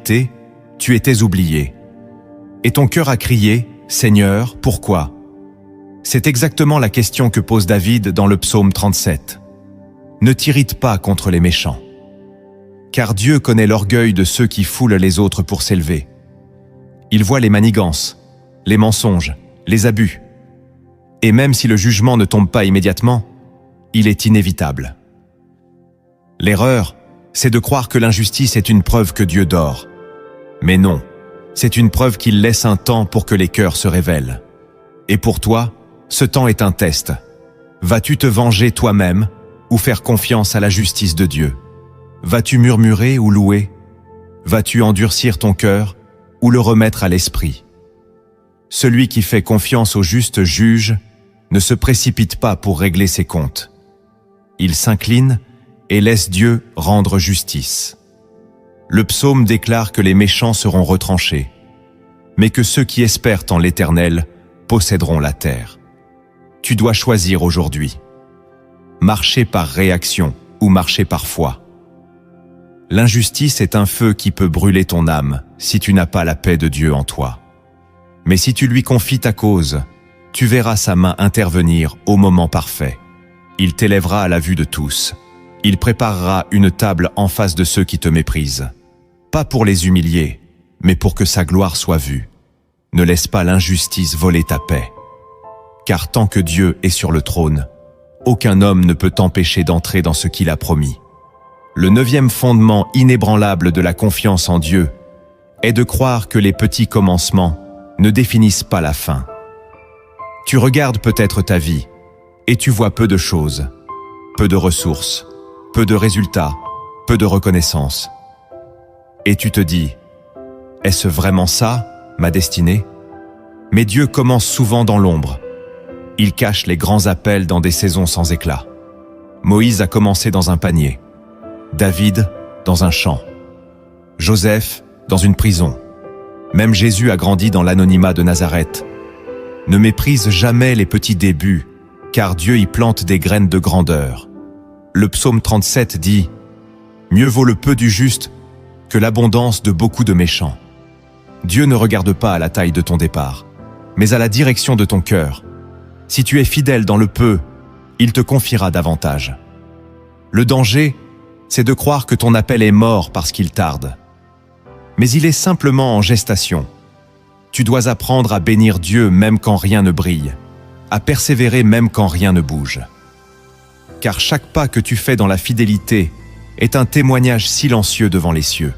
fidélité, tu étais oublié. Et ton cœur a crié, « Seigneur, pourquoi ?» C'est exactement la question que pose David dans le psaume 37. Ne t'irrite pas contre les méchants. Car Dieu connaît l'orgueil de ceux qui foulent les autres pour s'élever. Il voit les manigances, les mensonges, les abus. Et même si le jugement ne tombe pas immédiatement, il est inévitable. L'erreur, c'est de croire que l'injustice est une preuve que Dieu dort. Mais non, c'est une preuve qu'il laisse un temps pour que les cœurs se révèlent. Et pour toi, ce temps est un test. Vas-tu te venger toi-même ou faire confiance à la justice de Dieu? Vas-tu murmurer ou louer? Vas-tu endurcir ton cœur ou le remettre à l'esprit? Celui qui fait confiance au juste juge ne se précipite pas pour régler ses comptes. Il s'incline et laisse Dieu rendre justice. Le psaume déclare que les méchants seront retranchés, mais que ceux qui espèrent en l'Éternel posséderont la terre. Tu dois choisir aujourd'hui. Marcher par réaction ou marcher par foi. L'injustice est un feu qui peut brûler ton âme si tu n'as pas la paix de Dieu en toi. Mais si tu lui confies ta cause, tu verras sa main intervenir au moment parfait. Il t'élèvera à la vue de tous. Il préparera une table en face de ceux qui te méprisent. Pas pour les humilier, mais pour que sa gloire soit vue. Ne laisse pas l'injustice voler ta paix. Car tant que Dieu est sur le trône, aucun homme ne peut t'empêcher d'entrer dans ce qu'il a promis. Le 9e fondement inébranlable de la confiance en Dieu est de croire que les petits commencements ne définissent pas la fin. Tu regardes peut-être ta vie et tu vois peu de choses, peu de ressources, peu de résultats, peu de reconnaissance. Et tu te dis, est-ce vraiment ça, ma destinée? Mais Dieu commence souvent dans l'ombre. Il cache les grands appels dans des saisons sans éclat. Moïse a commencé dans un panier, David dans un champ, Joseph dans une prison. Même Jésus a grandi dans l'anonymat de Nazareth. Ne méprise jamais les petits débuts, car Dieu y plante des graines de grandeur. Le psaume 37 dit « Mieux vaut le peu du juste que l'abondance de beaucoup de méchants ». Dieu ne regarde pas à la taille de ton départ, mais à la direction de ton cœur. Si tu es fidèle dans le peu, il te confiera davantage. Le danger, c'est de croire que ton appel est mort parce qu'il tarde. Mais il est simplement en gestation. Tu dois apprendre à bénir Dieu même quand rien ne brille, à persévérer même quand rien ne bouge. Car chaque pas que tu fais dans la fidélité est un témoignage silencieux devant les cieux.